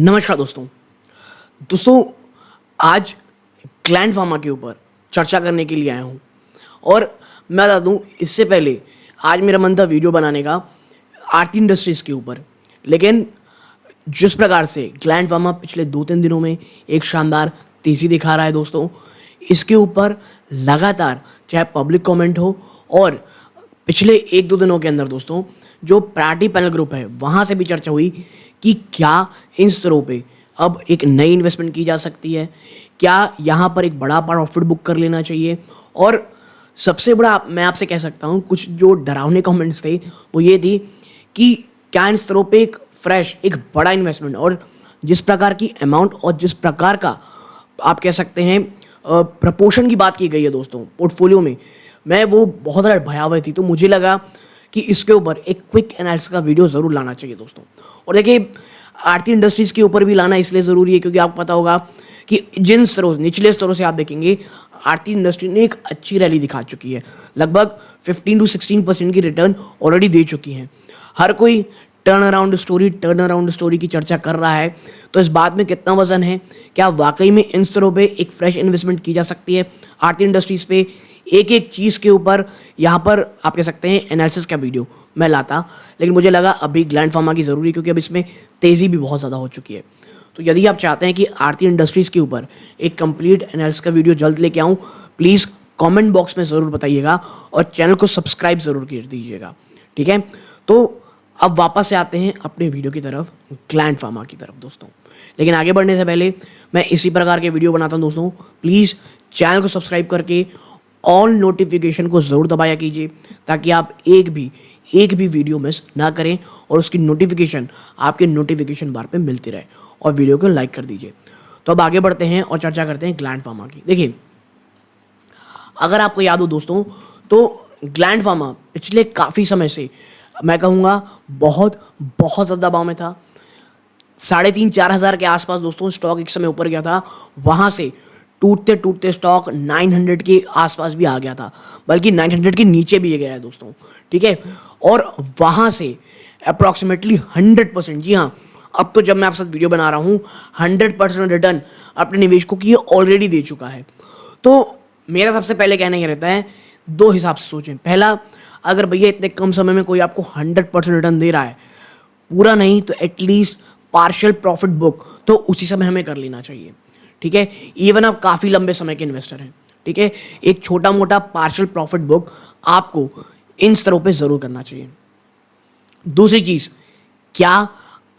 नमस्कार दोस्तों आज ग्लैंड फार्मा के ऊपर चर्चा करने के लिए आया हूँ। और मैं बता दूँ, इससे पहले आज मेरा मन था वीडियो बनाने का आरती इंडस्ट्रीज़ के ऊपर, लेकिन जिस प्रकार से ग्लैंड फार्मा पिछले 2-3 दिनों में एक शानदार तेज़ी दिखा रहा है दोस्तों, इसके ऊपर लगातार चाहे पब्लिक कमेंट हो और पिछले 1-2 दिनों के अंदर दोस्तों जो प्रायोरिटी पैनल ग्रुप है वहाँ से भी चर्चा हुई कि क्या इन स्तरों पे अब एक नई इन्वेस्टमेंट की जा सकती है, क्या यहाँ पर एक बड़ा प्रॉफिट बुक कर लेना चाहिए। और सबसे बड़ा मैं आपसे कह सकता हूँ, कुछ जो डरावने कमेंट्स थे वो ये थी कि क्या इन स्तरों पे एक फ्रेश एक बड़ा इन्वेस्टमेंट और जिस प्रकार की अमाउंट और जिस प्रकार का आप कह सकते हैं प्रपोर्शन की बात की गई है दोस्तों पोर्टफोलियो में, मैं वो बहुत ज़्यादा भयावह थी। तो मुझे लगा कि इसके ऊपर एक क्विक एनालिसिस का वीडियो ज़रूर लाना चाहिए दोस्तों। और देखिए, आरती इंडस्ट्रीज़ के ऊपर भी लाना इसलिए ज़रूरी है क्योंकि आपको पता होगा कि जिन स्तरों निचले स्तरों से आप देखेंगे आरती इंडस्ट्री ने एक अच्छी रैली दिखा चुकी है, लगभग 15 से 16% की रिटर्न ऑलरेडी दे चुकी हैं। हर कोई टर्न अराउंड स्टोरी की चर्चा कर रहा है, तो इस बात में कितना वजन है, क्या वाकई में इन स्तरों पे एक फ्रेश इन्वेस्टमेंट की जा सकती है आरती इंडस्ट्रीज़ पे। एक एक चीज़ के ऊपर यहाँ पर आप कह सकते हैं एनालिसिस का वीडियो मैं लाता, लेकिन मुझे लगा अभी ग्लैंड फार्मा की ज़रूरी, क्योंकि अब इसमें तेज़ी भी बहुत ज़्यादा हो चुकी है। तो यदि आप चाहते हैं कि आरती इंडस्ट्रीज़ के ऊपर एक कंप्लीट एनालिसिस का वीडियो जल्द लेके आऊँ, प्लीज़ कमेंट बॉक्स में ज़रूर बताइएगा और चैनल को सब्सक्राइब ज़रूर कर दीजिएगा, ठीक है। तो अब वापस से आते हैं अपने वीडियो की तरफ, ग्लैंड फार्मा की तरफ दोस्तों। लेकिन आगे बढ़ने से पहले मैं इसी प्रकार के वीडियो बनाता हूं दोस्तों, प्लीज़ चैनल को सब्सक्राइब करके ऑल नोटिफिकेशन को ज़रूर दबाया कीजिए ताकि आप एक भी वीडियो मिस ना करें और उसकी नोटिफिकेशन आपके नोटिफिकेशन बार पे मिलती रहे, और वीडियो को लाइक कर दीजिए। तो अब आगे बढ़ते हैं और चर्चा करते हैं ग्लैंड फार्मा की। देखिए, अगर आपको याद हो दोस्तों, तो ग्लैंड फार्मा पिछले काफ़ी समय से मैं कहूँगा बहुत ज़्यादा दबाव में था। 3,500-4 हज़ार के आसपास दोस्तों स्टॉक एक समय ऊपर गया था, वहाँ से टूटते स्टॉक 900 के आसपास भी आ गया था, बल्कि 900 के नीचे भी गया है दोस्तों, ठीक है। और वहाँ से अप्रॉक्सीमेटली 100%, जी हाँ, अब तो जब मैं आपके साथ वीडियो बना रहा हूँ 100% रिटर्न अपने निवेशकों की ऑलरेडी दे चुका है। तो मेरा सबसे पहले कहना ये रहता है, 2 हिसाब से सोचें। पहला, अगर भैया इतने कम समय में कोई आपको 100% रिटर्न दे रहा है, पूरा नहीं तो एटलीस्ट पार्शियल प्रॉफिट बुक तो उसी समय हमें कर लेना चाहिए, ठीक है। इवन आप काफ़ी लंबे समय के इन्वेस्टर हैं, ठीक है, एक छोटा मोटा पार्शियल प्रॉफिट बुक आपको इन स्तरों पे ज़रूर करना चाहिए। दूसरी चीज़, क्या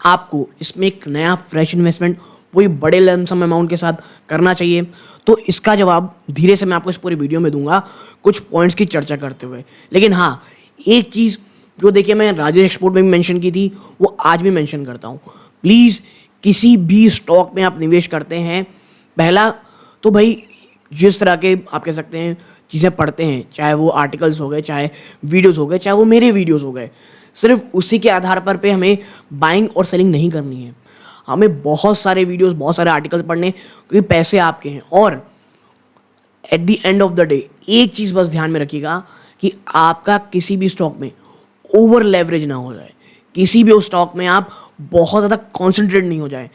आपको इसमें एक नया फ्रेश इन्वेस्टमेंट वही बड़े लमसम अमाउंट के साथ करना चाहिए? तो इसका जवाब धीरे से मैं आपको इस पूरी वीडियो में दूंगा, कुछ पॉइंट्स की चर्चा करते हुए। लेकिन हाँ, एक चीज़ जो देखिए मैं राजेश एक्सपोर्ट में भी मेंशन की थी, वो आज भी मेंशन करता हूँ। प्लीज़ किसी भी स्टॉक में आप निवेश करते हैं, पहला तो भाई जिस तरह के आप कह सकते हैं चीज़ें पढ़ते हैं, चाहे वो आर्टिकल्स हो गए, चाहे वीडियोज़ हो गए, चाहे वो मेरे वीडियोज़ हो गए, सिर्फ उसी के आधार पर हमें बाइंग और सेलिंग नहीं करनी है। हमें बहुत सारे वीडियोस, बहुत सारे आर्टिकल्स पढ़ने, क्योंकि पैसे आपके हैं। और at the end of the day एक चीज़ बस ध्यान में रखिएगा कि आपका किसी भी स्टॉक में ओवर लेवरेज ना हो जाए, किसी भी उस स्टॉक में आप बहुत ज़्यादा कॉन्सेंट्रेट नहीं हो जाए।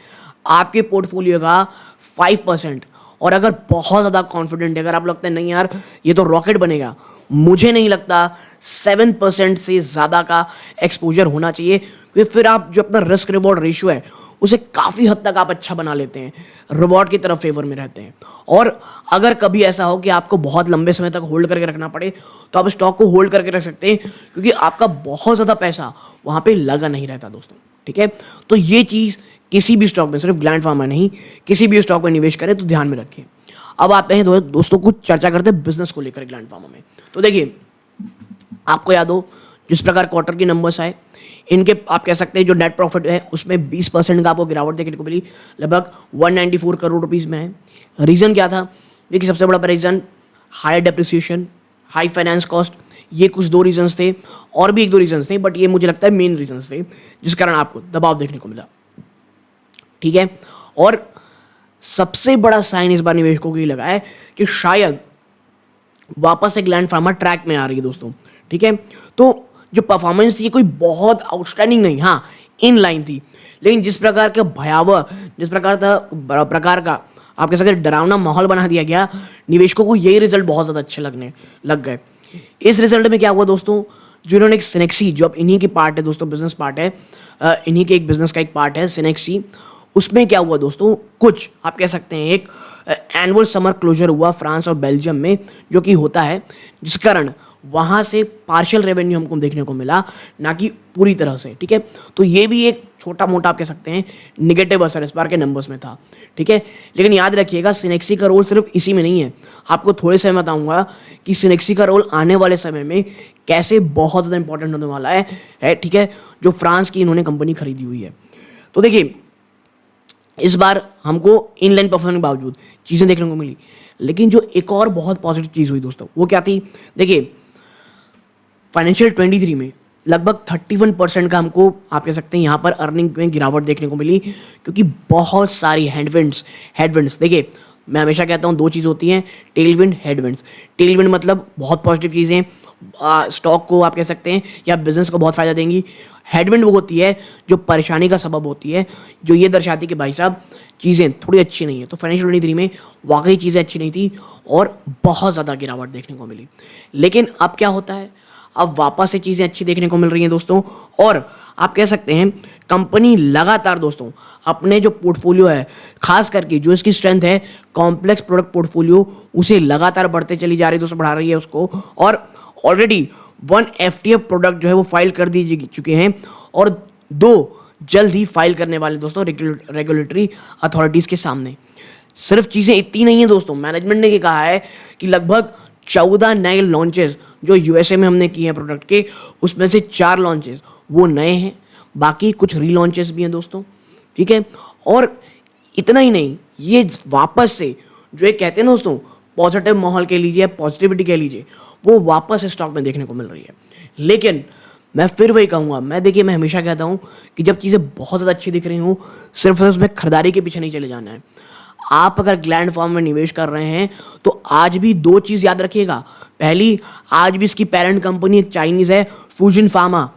आपके पोर्टफोलियो का 5%, और अगर बहुत ज़्यादा कॉन्फिडेंट है, अगर आप लगता है नहीं यार ये तो रॉकेट बनेगा, मुझे नहीं लगता 7% से ज़्यादा का एक्सपोजर होना चाहिए, क्योंकि फिर आप जो अपना रिस्क रिवॉर्ड रेशियो है उसे काफ़ी हद तक आप अच्छा बना लेते हैं, रिवॉर्ड की तरफ फेवर में रहते हैं। और अगर कभी ऐसा हो कि आपको बहुत लंबे समय तक होल्ड करके रखना पड़े, तो आप स्टॉक को होल्ड करके रख सकते हैं, क्योंकि आपका बहुत ज़्यादा पैसा वहाँ पे लगा नहीं रहता दोस्तों, ठीक है। तो ये चीज़ किसी भी स्टॉक में, सिर्फ ग्लैंड फार्मा नहीं, किसी भी स्टॉक में निवेश करें तो ध्यान में रखें। अब आते हैं दोस्तों, कुछ चर्चा करते हैं बिजनेस को लेकर ग्लैंड फार्मा में। तो देखिए, आपको याद हो जिस प्रकार क्वार्टर के नंबर्स आए, इनके आप कह सकते हैं जो नेट प्रॉफिट है उसमें 20% का आपको गिरावट देखने को मिली, लगभग 194 करोड़ रुपीज़ में है। रीज़न क्या था? देखिए, सबसे बड़ा reason high depreciation, high finance cost, ये कुछ 2 रीजन्स थे, और भी 1-2 रीजन्स थे, बट ये मुझे लगता है मेन रीजन्स थे जिस कारण आपको दबाव देखने को मिला, ठीक है। और सबसे बड़ा साइन इस बार निवेशकों को ये लगा है कि शायद वापस से ग्लैंड फार्मा ट्रैक में आ रही है दोस्तों, ठीक है। तो जो परफॉर्मेंस थी कोई बहुत आउटस्टैंडिंग नहीं, हाँ इन लाइन थी। लेकिन जिस प्रकार का भयावह, जिस प्रकार का आप कह सकते हैं डरावना माहौल बना दिया गया, निवेशकों को यही रिजल्ट बहुत ज़्यादा अच्छे लगने लग गए। इस रिजल्ट में क्या हुआ दोस्तों, जो इन्होंने एक सिनेक्सी, जो अब इन्हीं की पार्ट है दोस्तों, बिजनेस पार्ट है, इन्हीं के एक बिजनेस का एक पार्ट है सिनेक्सी। उसमें क्या हुआ दोस्तों, कुछ आप कह सकते हैं एक एनुअल समर क्लोजर हुआ फ्रांस और बेल्जियम में, जो कि होता है, जिस कारण वहाँ से पार्शियल रेवेन्यू हमको देखने को मिला, ना कि पूरी तरह से। ठीक है, तो ये भी एक छोटा मोटा आप कह सकते हैं निगेटिव असर इस बार के नंबर्स में था। ठीक है, लेकिन याद रखिएगा सिनेक्सी का रोल सिर्फ इसी में नहीं है। आपको थोड़े समय बताऊंगा कि सिनेक्सी का रोल आने वाले समय में कैसे बहुत ज़्यादा इंपॉर्टेंट होने वाला है। ठीक है, जो फ्रांस की इन्होंने कंपनी खरीदी हुई है। तो देखिए, इस बार हमको इनलाइन परफॉर्मेंस के बावजूद चीज़ें देखने को मिली, लेकिन जो एक और बहुत पॉजिटिव चीज़ हुई दोस्तों, वो क्या थी, देखिए फाइनेंशियल 23 में लगभग 31% का हमको आप कह सकते हैं यहाँ पर अर्निंग में गिरावट देखने को मिली, क्योंकि बहुत सारी हेडविंड्स देखिए, मैं हमेशा कहता हूँ दो चीज़ होती हैं, टेलविंड, हेडविंड्स। टेलविंड मतलब बहुत पॉजिटिव चीज़ें, स्टॉक को आप कह सकते हैं या बिजनेस को बहुत फ़ायदा देंगी। हेडविंड वो होती है जो परेशानी का सबब होती है, जो ये दर्शाती है कि भाई साहब चीज़ें थोड़ी अच्छी नहीं है। तो फाइनेंशियल 23 में वाकई चीज़ें अच्छी नहीं थी और बहुत ज़्यादा गिरावट देखने को मिली। लेकिन अब क्या होता है, अब वापस से चीज़ें अच्छी देखने को मिल रही हैं दोस्तों, और आप कह सकते हैं कंपनी लगातार दोस्तों अपने जो पोर्टफोलियो है, खास करके जो इसकी स्ट्रेंथ है कॉम्प्लेक्स प्रोडक्ट पोर्टफोलियो, उसे लगातार बढ़ते चली जा रही है दोस्तों, बढ़ा रही है उसको। और ऑलरेडी 1 FTA प्रोडक्ट जो है वो फाइल कर दी चुके हैं, और 2 जल्द ही फाइल करने वाले दोस्तों रेगुलेटरी अथॉरिटीज़ के सामने। सिर्फ चीज़ें इतनी नहीं है दोस्तों, मैनेजमेंट ने ये कहा है कि लगभग 14 नए लॉन्चेस जो USA में हमने किए हैं प्रोडक्ट के, उसमें से 4 लॉन्चेस वो नए हैं, बाकी कुछ रीलॉन्चेस भी हैं दोस्तों। ठीक है, और इतना ही नहीं, ये वापस से जो एक कहते हैं ना दोस्तों पॉजिटिव माहौल कह लीजिए, पॉजिटिविटी कह लीजिए, वो वापस स्टॉक में देखने को मिल रही है। लेकिन मैं फिर वही कहूँगा, मैं हमेशा कहता हूँ कि जब चीज़ें बहुत ज़्यादा अच्छी दिख रही हूँ, सिर्फ उसमें खरीदारी के पीछे नहीं चले जाना है। आप अगर ग्लैंड फार्मा में निवेश कर रहे हैं तो आज भी 2 चीज़ याद रखिएगा। पहली, आज भी इसकी पेरेंट कंपनी एक चाइनीज़ है, फ्यूजन फार्मा।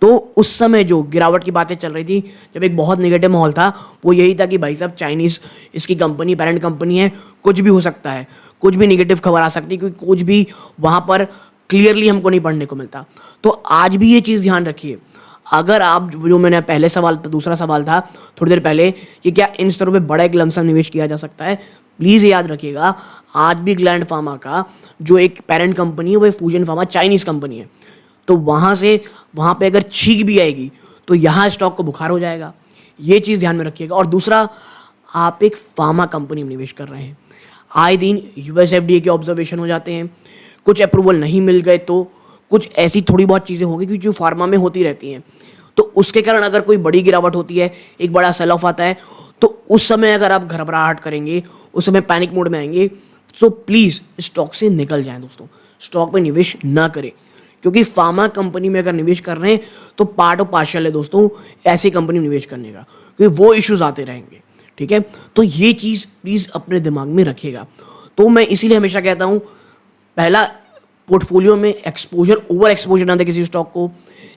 तो उस समय जो गिरावट की बातें चल रही थी, जब एक बहुत नेगेटिव माहौल था, वो यही था कि भाई साहब चाइनीज़ इसकी कंपनी पेरेंट कंपनी है, कुछ भी हो सकता है, कुछ भी नेगेटिव खबर आ सकती है, क्योंकि कुछ भी वहाँ पर क्लियरली हमको नहीं पढ़ने को मिलता। तो आज भी ये चीज़ ध्यान रखिए। अगर आप जो मैंने पहले सवाल था, दूसरा सवाल था थोड़ी देर पहले कि क्या इन स्तरों पे बड़ा एक लमसम निवेश किया जा सकता है, प्लीज़ याद रखिएगा, आज भी ग्लैंड फार्मा का जो एक पेरेंट कंपनी है वो फ्यूजन फार्मा चाइनीज़ कंपनी है। तो वहाँ पे अगर छींक भी आएगी तो यहाँ स्टॉक को बुखार हो जाएगा, ये चीज़ ध्यान में रखिएगा। और दूसरा, आप एक फार्मा कंपनी में निवेश कर रहे हैं, आए दिन US FDA के ऑब्जर्वेशन हो जाते हैं, कुछ अप्रूवल नहीं मिल गए तो कुछ ऐसी थोड़ी बहुत चीज़ें होंगी क्योंकि जो फार्मा में होती रहती हैं, तो उसके कारण अगर कोई बड़ी गिरावट होती है, एक बड़ा सेल ऑफ आता है, तो उस समय अगर आप घबराहट करेंगे, उस समय पैनिक मोड में आएंगे, तो प्लीज़ स्टॉक से निकल जाएं दोस्तों, स्टॉक में निवेश ना करें। क्योंकि फार्मा कंपनी में अगर निवेश कर रहे हैं तो पार्ट और पार्शियल है दोस्तों ऐसी कंपनी में निवेश करने का, क्योंकि वो इश्यूज आते रहेंगे। ठीक है, तो ये चीज़ प्लीज़ अपने दिमाग में रखिएगा। तो मैं इसीलिए हमेशा कहता हूँ, पहला, पोर्टफोलियो में एक्सपोजर, ओवर एक्सपोजर ना दें किसी स्टॉक को।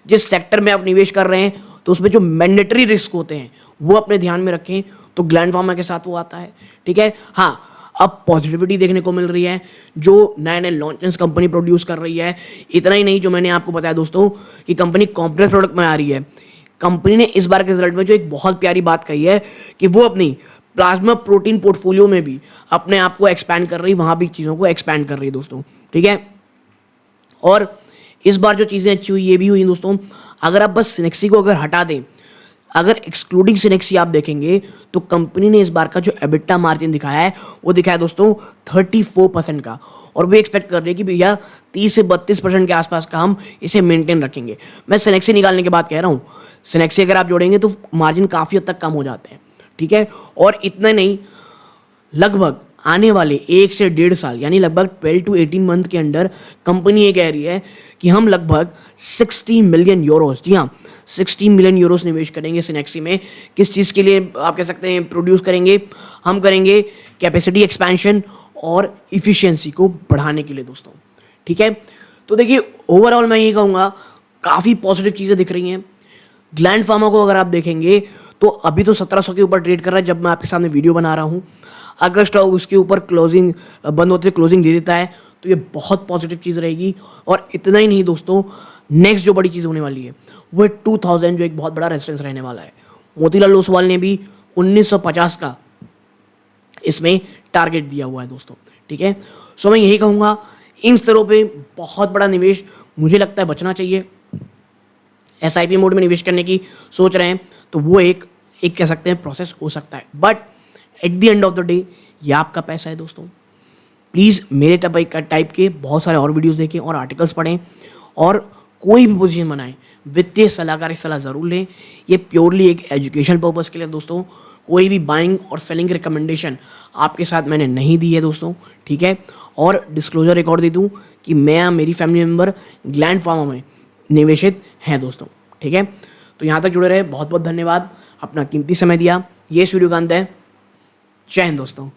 जिस सेक्टर में आप निवेश कर रहे हैं तो उसमें जो मैंडेटरी रिस्क होते हैं वो अपने ध्यान में रखें, तो ग्लैंड फार्मा के साथ वो आता है। ठीक है, हाँ, अब पॉजिटिविटी देखने को मिल रही है, जो नए नए लॉन्चेस कंपनी प्रोड्यूस कर रही है। इतना ही नहीं, जो मैंने आपको बताया दोस्तों कि कंपनी कॉम्प्लेक्स प्रोडक्ट में आ रही है। कंपनी ने इस बार के रिजल्ट में जो एक बहुत प्यारी बात कही है कि वो अपनी प्लाज्मा प्रोटीन पोर्टफोलियो में भी अपने आप को एक्सपैंड कर रही है, वहाँ भी चीज़ों को एक्सपैंड कर रही है दोस्तों। ठीक है, और इस बार जो चीज़ें अच्छी हुई ये भी हुई दोस्तों, अगर आप बस सिनेक्सी को अगर हटा दें, अगर एक्सक्लूडिंग सिनेक्सी आप देखेंगे तो कंपनी ने इस बार का जो एबिटा मार्जिन दिखाया है वो दिखाया दोस्तों 34% का, और वो एक्सपेक्ट कर रही है कि भैया 30 से 32% के आसपास का हम इसे मेंटेन रखेंगे। मैं सिनेक्सी निकालने के बाद कह रहा हूँ, सिनेक्सी अगर आप जोड़ेंगे तो मार्जिन काफ़ी हद तक कम हो जाते हैं। ठीक है, और इतना नहीं, लगभग आने वाले 1 से 1.5 साल यानी लगभग 12 to 18 मंथ के अंदर कंपनी ये कह रही है कि हम लगभग 60 मिलियन यूरोस, जी हाँ 60 मिलियन यूरोस निवेश करेंगे सिनेक्सी में। किस चीज़ के लिए आप कह सकते हैं प्रोड्यूस करेंगे, हम करेंगे कैपेसिटी एक्सपेंशन और इफ़िशियंसी को बढ़ाने के लिए दोस्तों। ठीक है, तो देखिए ओवरऑल मैं ये कहूँगा काफ़ी पॉजिटिव चीज़ें दिख रही हैं। ग्लैंड फार्मा को अगर आप देखेंगे तो अभी तो 1700 के ऊपर ट्रेड कर रहा है जब मैं आपके सामने वीडियो बना रहा हूँ। अगर स्टॉक उसके ऊपर क्लोजिंग बंद होते क्लोजिंग दे देता है तो ये बहुत पॉजिटिव चीज़ रहेगी। और इतना ही नहीं दोस्तों, नेक्स्ट जो बड़ी चीज़ होने वाली है वो है 2000 जो एक बहुत बड़ा रेजिस्टेंस रहने वाला है। मोतीलाल ओसवाल ने भी 1950 का इसमें टारगेट दिया हुआ है दोस्तों, ठीक है। सो मैं यही कहूँगा, इन स्तरों पे बहुत बड़ा निवेश मुझे लगता है बचना चाहिए। एसआईपी मोड में निवेश करने की सोच रहे हैं तो वो एक कह सकते हैं प्रोसेस हो सकता है, but at the end of the day ये आपका पैसा है दोस्तों। प्लीज़ मेरे टाइप के बहुत सारे और वीडियोस देखें और आर्टिकल्स पढ़ें और कोई भी पोजीशन बनाएं, वित्तीय सलाहकार की सलाह ज़रूर लें। ये प्योरली एक एजुकेशन पर्पज़ के लिए दोस्तों, कोई भी बाइंग और सेलिंग रिकमेंडेशन आपके साथ मैंने नहीं दी है दोस्तों, ठीक है। और डिस्क्लोजर एक और दे दूँ कि मैं या मेरी फैमिली मेम्बर ग्लैंड फार्मा में निवेशित हैं दोस्तों, ठीक है। तो यहाँ तक जुड़े रहे, बहुत बहुत धन्यवाद, अपना कीमती समय दिया। ये सूर्यकांत है, जय हिंद दोस्तों।